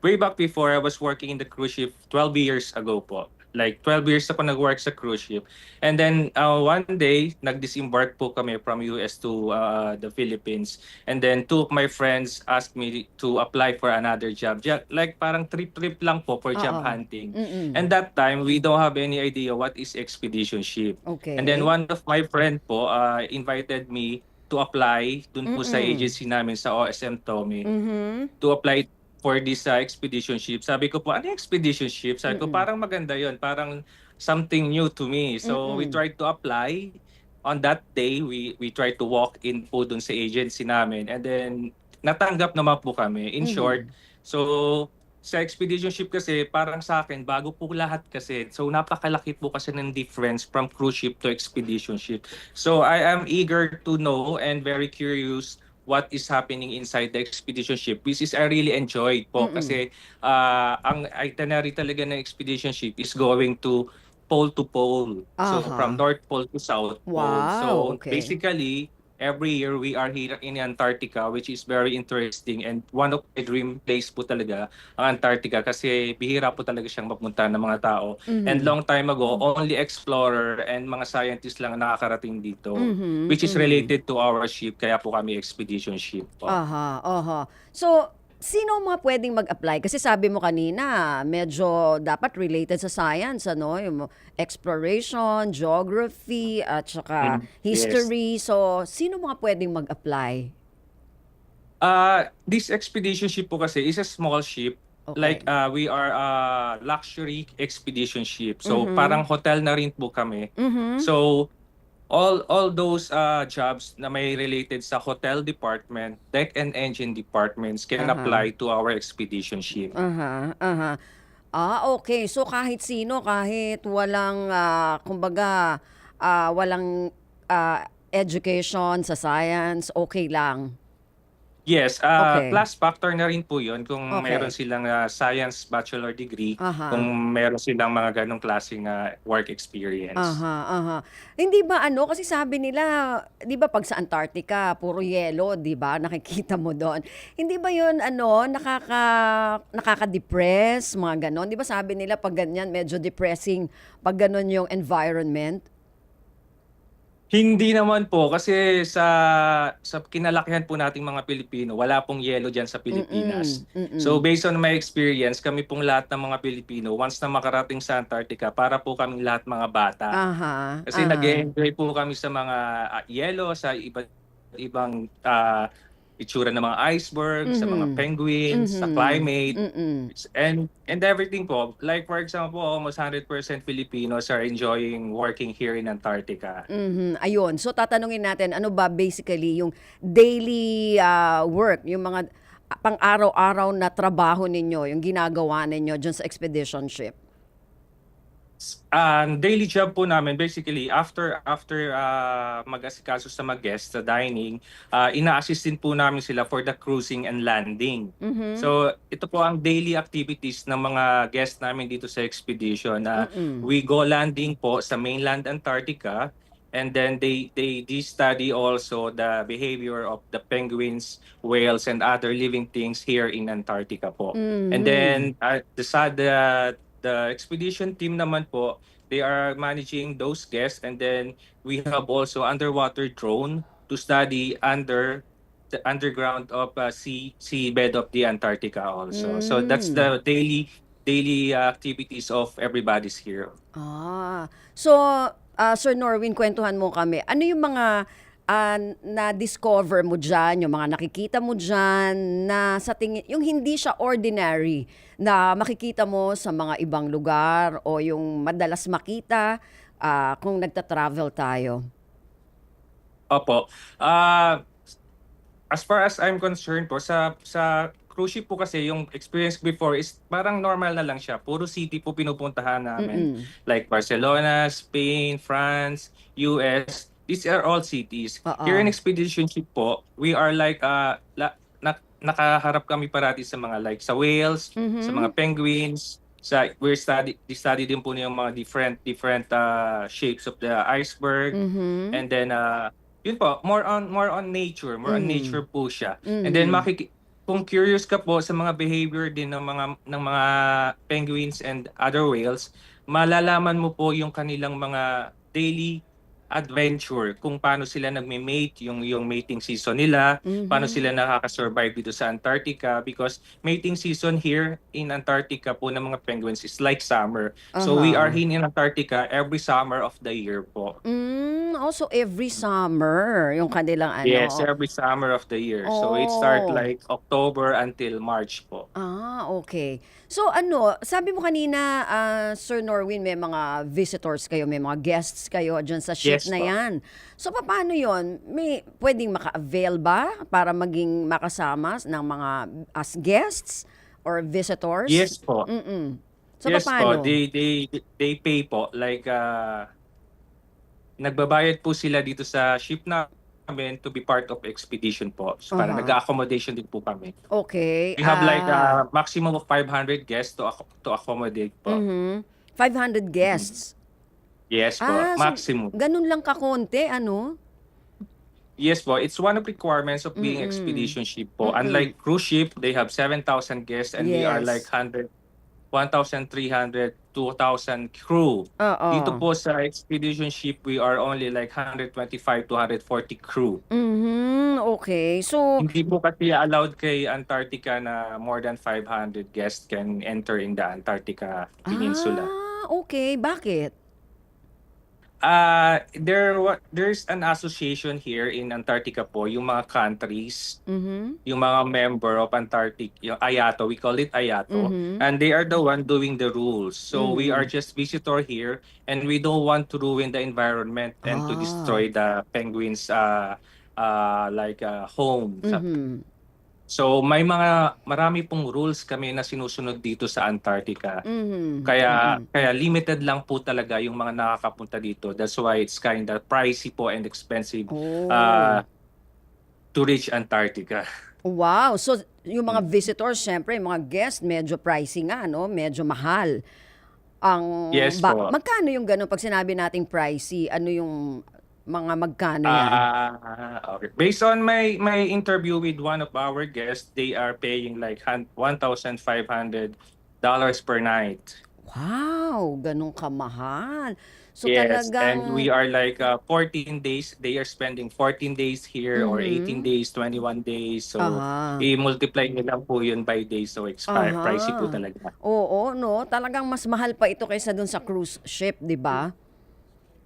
Way back before, I was working in the cruise ship 12 years ago po. Like 12 years ako nag-work sa cruise ship. And then one day, nag-disembark po kami from US to the Philippines. And then two of my friends asked me to apply for another job. Like parang trip lang po for job Oo. hunting. Mm-mm. And that time, we don't have any idea what is expedition ship. Okay. And then one of my friend po invited me to apply dun po sa Mm-mm. agency namin sa OSM Tome Mhm. to apply for this expedition ship. Sabi ko po, ano yung expedition ship? Sabi ko, parang maganda yon, parang something new to me. So we Mm-mm. tried to apply. On that day, we tried to walk in po dun sa agency namin. And then, natanggap naman po kami. In short, so sa expedition ship kasi, parang sa akin, bago po lahat kasi. So napakalaki po kasi ng difference from cruise ship to expedition ship. So I am eager to know and very curious what is happening inside the expedition ship, which is I really enjoyed po kasi ang itinerary talaga ng expedition ship is going to pole to pole. So Aha. from North Pole to South Pole. Wow, So okay. basically, every year we are here in Antarctica, which is very interesting, and one of my dream place po talaga ang Antarctica kasi bihira po talaga siyang mapunta ng mga tao. And long time ago, only explorer and mga scientists lang ang nakakarating dito, Mhm, which is mhm. related to our ship, kaya po kami expedition ship po. Aha, aha. So, sino ang mga pwedeng mag-apply? Kasi sabi mo kanina, medyo dapat related sa science, ano? Yung exploration, geography, at saka Yes. history. So, sino mga pwedeng mag-apply? This expedition ship po kasi is a small ship. Okay. Like we are a luxury expedition ship. So parang hotel na rin po kami. Mhm. So all those jobs na may related sa hotel department, deck and engine departments can apply to our expedition ship. Aha, aha. Okay. So, kahit sino, kahit walang, kumbaga, walang education sa science, okay lang. Yes, Okay. plus factor na rin po 'yon kung Okay. meron silang science bachelor degree, Aha. kung meron silang mga ganong klaseng work experience. Aha, aha. Hindi ba ano, kasi sabi nila, 'di ba pag sa Antarctica, puro yelo, 'di ba? Nakikita mo doon. Hindi ba 'yun ano, nakaka-depress, mga ganon? 'Di ba sabi nila pag ganyan, medyo depressing pag ganon yung environment? Hindi naman po kasi sa kinalakihan po nating mga Pilipino, wala pong yelo diyan sa Pilipinas. Mm-mm. So based on my experience, kami pong lahat ng mga Pilipino, once na makarating sa Antarctica, para po kaming lahat mga bata. Aha, Kasi aha. nag-enjoy po kami sa mga yelo, sa iba't ibang itsura ng mga iceberg, sa mga penguins, sa climate, and everything po. Like for example, almost 100% Filipinos are enjoying working here in Antarctica. Mhm, ayun. So tatanungin natin, ano ba basically yung daily work, yung mga pang-araw-araw na trabaho ninyo, yung ginagawa ninyo dyan sa expedition ship? Daily job po namin basically after mag-asikaso sa mga guests sa dining, ina-assist din po namin sila for the cruising and landing. So ito po ang daily activities ng mga guests namin dito sa expedition. We go landing po sa mainland Antarctica, and then they study also the behavior of the penguins, whales, and other living things here in Antarctica po. And then the expedition team naman po, they are managing those guests, and then we have also underwater drone to study under the underground of sea bed of the Antarctica also. So that's the daily activities of everybody's here. So, Sir Norwin, kwentuhan mo kami. Ano yung mga na-discover mo dyan, yung mga nakikita mo dyan, na sa tingin, yung hindi siya ordinary, na makikita mo sa mga ibang lugar o yung madalas makita kung nagta-travel tayo? Opo. As far as I'm concerned po, sa cruise ship po kasi yung experience before is parang normal na lang siya. Puro city po pinupuntahan namin. Like Barcelona, Spain, France, US. These are all cities. Here in Expedition Ship po, we are like nakaharap kami parati sa mga like sa whales, sa mga penguins, we study din po yung mga different shapes of the iceberg. And then yun po, more on nature, more on nature po siya. And then kung curious ka po sa mga behavior din ng mga penguins and other whales, malalaman mo po yung kanilang mga daily adventure, kung paano sila nagme-mate, yung mating season nila, paano sila nakaka-survive dito sa Antarctica, because mating season here in Antarctica po ng mga penguins is like summer. So we are in Antarctica every summer of the year po. Also every summer yung kanilang ano. Yes, every summer of the year. So it start like October until March po. Okay. So sabi mo kanina, Sir Norwin, may mga visitors kayo, may mga guests kayo dyan sa ship Yes na po. yan. So paano yon? May pwedeng maka-avail ba para maging makasama ng mga as guests or visitors? Yes po. So Yes paano? po, they pay po like nagbabayad po sila dito sa ship namin to be part of expedition po. So para nag-accommodation din po kami. Okay. We have like a maximum of 500 guests to accommodate po. 500 guests. Yes po, So maximum. ganun lang kakonte, ano? Yes po, it's one of requirements of being expedition ship po. Unlike cruise ship, they have 7,000 guests and we are like 1,300, 2,000 crew. Dito po sa expedition ship, we are only like 125 to 140 crew. Okay. So, Hindi po kasi allowed kay Antarctica na more than 500 guests can enter in the Antarctica Peninsula. Okay. Bakit? There's an association here in Antarctica po, yung mga countries, yung mga member of Antarctic, yung IATO, we call it IATO, and they are the one doing the rules. So we are just visitor here, and we don't want to ruin the environment and to destroy the penguins home. So marami pong rules kami na sinusunod dito sa Antarctica. Kaya limited lang po talaga yung mga nakakapunta dito. That's why it's kind of pricey po and expensive to reach Antarctica. Wow. So, yung mga visitors, syempre, yung mga guests, medyo pricey nga, no? Medyo mahal. Yes po. Magkano yung gano'n pag sinabi nating pricey? Ano yung mga magkano yan? Okay. Based on my interview with one of our guests, they are paying like $1,500 per night. Wow, ganun kamahal. So Yes, talagang and we are like 14 days. They are spending 14 days here or 18 days, 21 days. So i-multiply nyo lang po yun by days. So it's pricey po talaga. Oo, no? Talagang mas mahal pa ito kaysa dun sa cruise ship, di ba?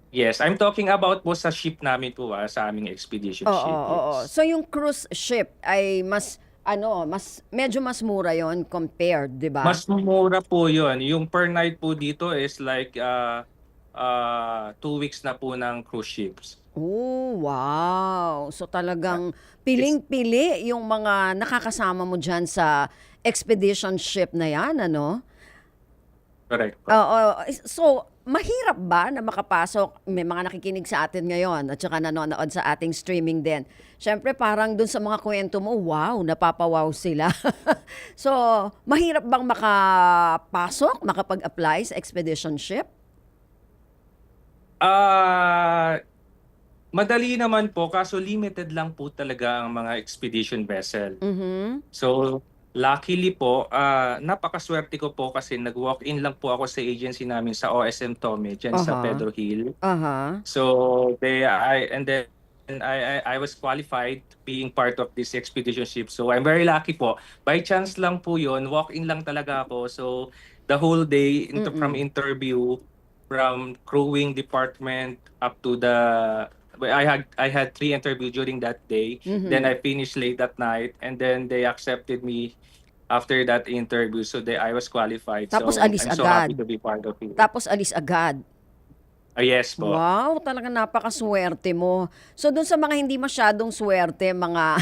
Yes, I'm talking about po sa ship namin po sa aming expedition ship. Oo. Yes. So yung cruise ship ay medyo mas mura yon compared, di ba? Mas mura po yun. Yung per night po dito is like 2 weeks na po ng cruise ships. Oh, wow. So talagang piling-pili yung mga nakakasama mo dyan sa expedition ship na yan, ano? Correct po. Oo. So, mahirap ba na makapasok? May mga nakikinig sa atin ngayon at saka nanonood sa ating streaming din. Siyempre, parang dun sa mga kwento mo, wow, napapawaw sila. So, mahirap bang makapasok, makapag-apply sa expedition ship? Madali naman po, kaso limited lang po talaga ang mga expedition vessel. So, luckily po, napakaswerte ko po kasi nag-walk-in lang po ako sa agency namin sa OSM Tome, dyan sa Pedro Hill. So, I was qualified being part of this expedition ship. So, I'm very lucky po. By chance lang po yun, walk-in lang talaga ako. So, the whole day, from interview, from crewing department up to I had 3 interviews during that day. Then I finished late that night, and then they accepted me after that interview. So I was qualified. Tapos so alis I'm so agad. happy to be part of it. Tapos alis agad. Yes po. Wow, talagang napakaswerte mo. So dun sa mga hindi masyadong swerte, mga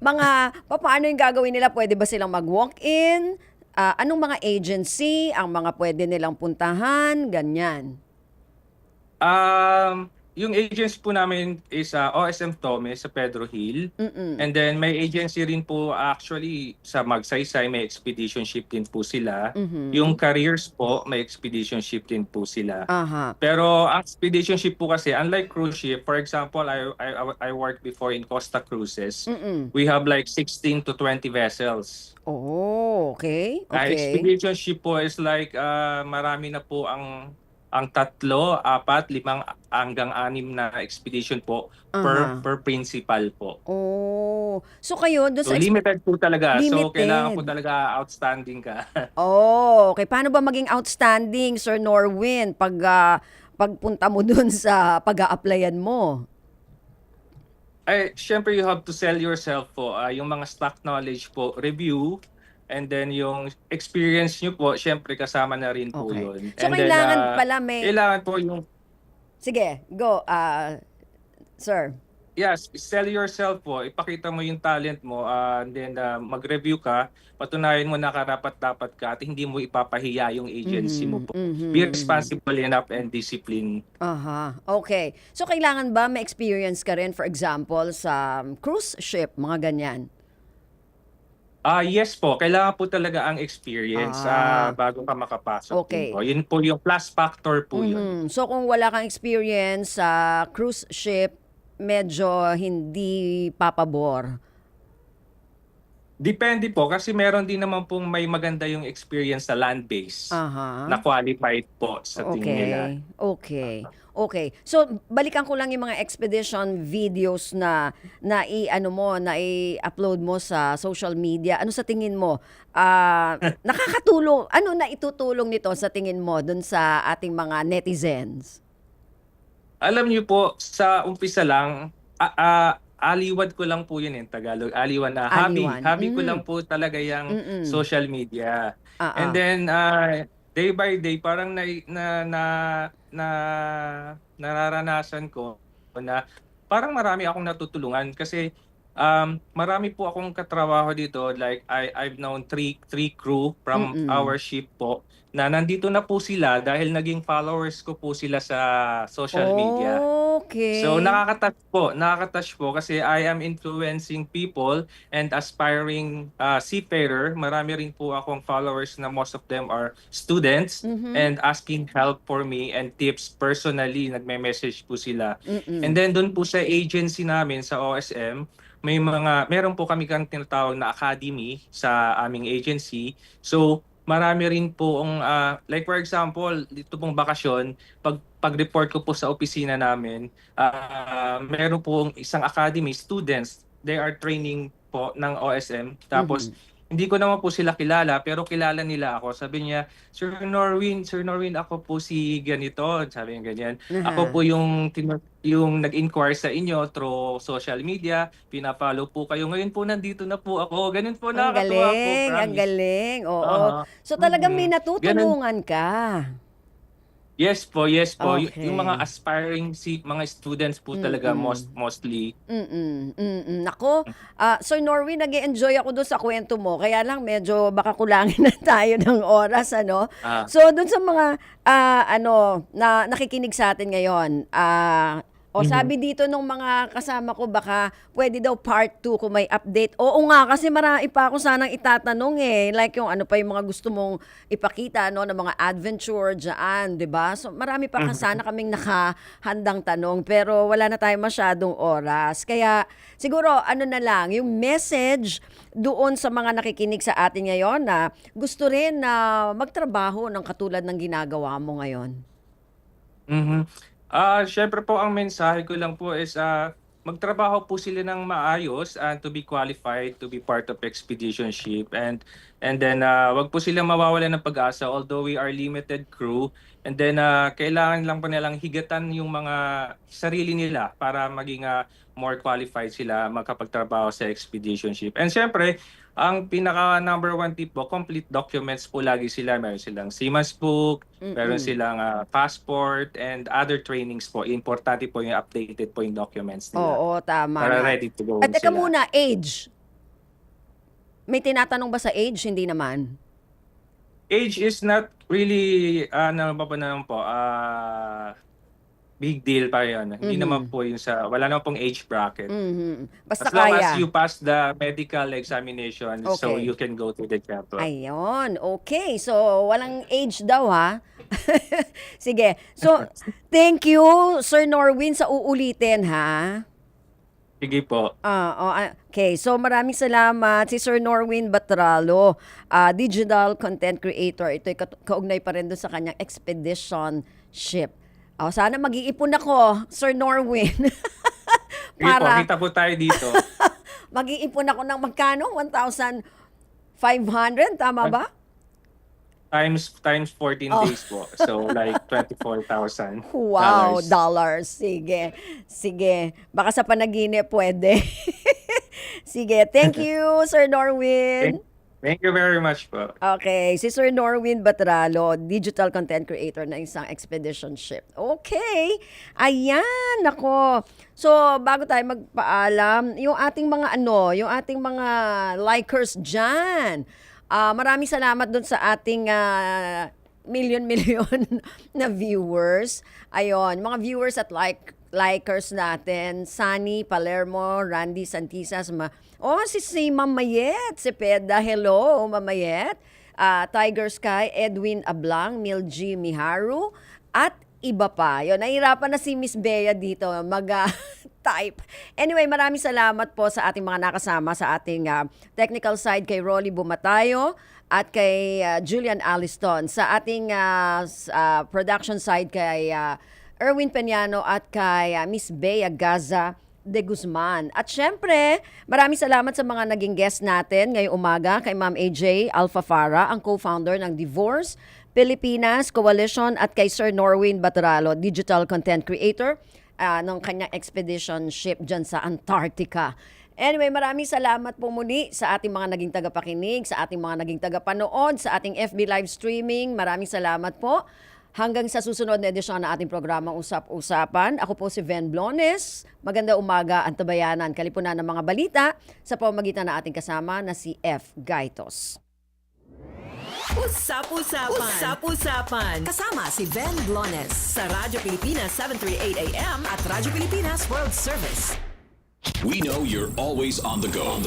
mga paano yung gagawin nila? Pwede ba silang mag-walk-in? Anong mga agency ang mga pwede nilang puntahan? Ganyan. Yung agency po namin is OSM Tome sa Pedro Hill. And then may agency rin po actually sa Magsaysay, may expedition ship din po sila. Yung careers po, may expedition ship din po sila. Aha. Pero ang expedition ship po kasi, unlike cruise ship, for example, I worked before in Costa Cruises. We have like 16 to 20 vessels. Oh, okay. Okay. Expedition ship po is like marami na po ang 3, 4, 5 hanggang 6 na expedition po per principal po. Oh. So kayo doon So sa limited po talaga. So Limited. kailangan po talaga outstanding ka. Oh, okay. Paano ba maging outstanding, Sir Norwin, pagpunta mo dun sa pag-a-applyan mo? Syempre you have to sell yourself po. Yung mga stock knowledge po, review. And then yung experience nyo po, syempre kasama na rin po Okay. yun. So And kailangan then, pala may... kailangan po yung Sige, go, sir. yes, sell yourself po. Ipakita mo yung talent mo, and then mag-review ka, patunayan mo na karapat-dapat ka at hindi mo ipapahiya yung agency mo po. Be responsible enough and disciplined. Aha, okay. So kailangan ba may experience ka rin, for example, sa cruise ship, mga ganyan? Yes po, kailangan po talaga ang experience bago ka makapasok. Okay. Din po. Yun po yung plus factor po yun. So kung wala kang experience sa cruise ship, medyo hindi papabor. Depende po kasi meron din naman pong may maganda yung experience sa land base Aha. na qualified po sa tingin nila. Okay. Okay. So balikan ko lang yung mga expedition videos na i-upload mo sa social media. Ano sa tingin mo? Nakakatulong. Ano na itutulong nito sa tingin mo dun sa ating mga netizens? Alam niyo po, sa umpisa lang, aliwan ko lang po yun in Tagalog. Aliwan na. Aliwan. Hobby ko lang po talaga yung social media. And then, day by day, parang nararanasan ko na parang marami akong natutulungan kasi marami po akong katrabaho dito. Like, I've known three crew from our ship po na nandito na po sila dahil naging followers ko po sila sa social media. Okay. So nakaka-touch po kasi I am influencing people and aspiring seafarer. Marami rin po akong followers na most of them are students and asking help for me and tips personally. Nagme-message po sila. And then doon po sa agency namin sa OSM, meron po kami kang tinatawag na academy sa aming agency. So marami rin po like for example, dito pong bakasyon, pag-report ko po sa opisina namin, meron po isang academy, students, they are training po ng OSM. Tapos, hindi ko naman po sila kilala, pero kilala nila ako. Sabi niya, Sir Norwin, ako po si ganito. Sabi niya ganyan. Ako po yung nag-inquire sa inyo through social media. Pinapollow po kayo. Ngayon po nandito na po ako. Ganun po, nakakatuwa po. Ang galing. Oo. So talagang may natutulungan ka. Yes po. Okay. Yung mga aspiring mga students po talaga mostly. Nako, Sir Norwin, nag-enjoy ako doon sa kwento mo. Kaya lang medyo baka kulangin na tayo ng oras, ano? So doon sa mga na nakikinig sa atin ngayon, sabi dito nung mga kasama ko, baka pwede daw part 2 kung may update. Oo nga, kasi marami pa ako sanang itatanong Like yung ano pa yung mga gusto mong ipakita, ng mga adventure dyan, di ba? So marami pa sana kaming nakahandang tanong, pero wala na tayong masyadong oras. Kaya siguro, na lang, yung message doon sa mga nakikinig sa atin ngayon na gusto rin na magtrabaho ng katulad ng ginagawa mo ngayon. Syempre po ang mensahe ko lang po is magtrabaho po sila ng maayos and to be qualified to be part of expedition ship and then wag po sila mawawalan ng pag-asa although we are limited crew and then kailangan lang po nilang higatan yung mga sarili nila para maging more qualified sila magkapagtrabaho sa expedition ship. And syempre Ang pinaka number one tip po, complete documents po lagi sila. Meron silang Seaman's Book, meron silang passport, and other trainings po. Importante po yung updated po yung documents nila. Oo, tama. Para nga. ready to go At teka sila. muna, age. May tinatanong ba sa age? Hindi naman. Age is not really, big deal pa yun. Hindi naman po yung wala naman pong age bracket. Basta As long kaya. as you pass the medical examination, so Okay. you can go to the chapter. Ayun, okay. So, walang age daw ha. Sige. So, thank you, Sir Norwin, sa uulitin ha. Sige po. Okay, so maraming salamat si Sir Norwin Batralo, digital content creator. Ito'y kaugnay pa rin doon sa kanyang expedition ship. Sana mag-iipon ako, Sir Norwin. Sige po, kita po tayo dito. Mag-iipon ako ng magkano? 1,500? Tama ba? times 14 days po. So like 24,000. Wow, dollars. Sige. Sige. Baka sa panaginip pwede. Sige. Thank you, Sir Norwin. Thank you very much po. Okay, si Sir Norwin Batralo, digital content creator ng isang expedition ship. Okay, ayan, nako. So, bago tayo magpaalam, yung ating mga likers dyan, maraming salamat dun sa ating million na viewers. Ayun, mga viewers at likers natin, Sunny Palermo, Randy Santisas, si Ma'am Mayet, si Peda, hello, Ma'am Mayet, Tiger Sky, Edwin Ablang, Milji Miharu, at iba pa. Yun, nahirapan na si Miss Bea dito mag-type. Anyway, maraming salamat po sa ating mga nakasama sa ating technical side kay Rolly Bumatayo at kay Julian Aliston. Sa ating production side kay Erwin Peñano at kay Miss Bea Gaza de Guzman. At syempre, maraming salamat sa mga naging guest natin ngayong umaga kay Ma'am AJ Alfafara, ang co-founder ng Divorce Pilipinas Coalition, at kay Sir Norwin Batralo, digital content creator ng kanyang expedition ship dyan sa Antarctica. Anyway, maraming salamat po muli sa ating mga naging tagapakinig, sa ating mga naging tagapanood, sa ating FB live streaming. Maraming salamat po. Hanggang sa susunod na edisyon ng ating programang Usap-Usapan, ako po si Ven Blones. Maganda umaga, Antabayanan, kalipunan ng mga balita sa pamamagitan ng ating kasama na si F. Gaitos. Usap-Usapan. Usap-Usapan. Kasama si Ven Blones sa Radyo Pilipinas 738 AM at Radyo Pilipinas World Service. We know you're always on the go.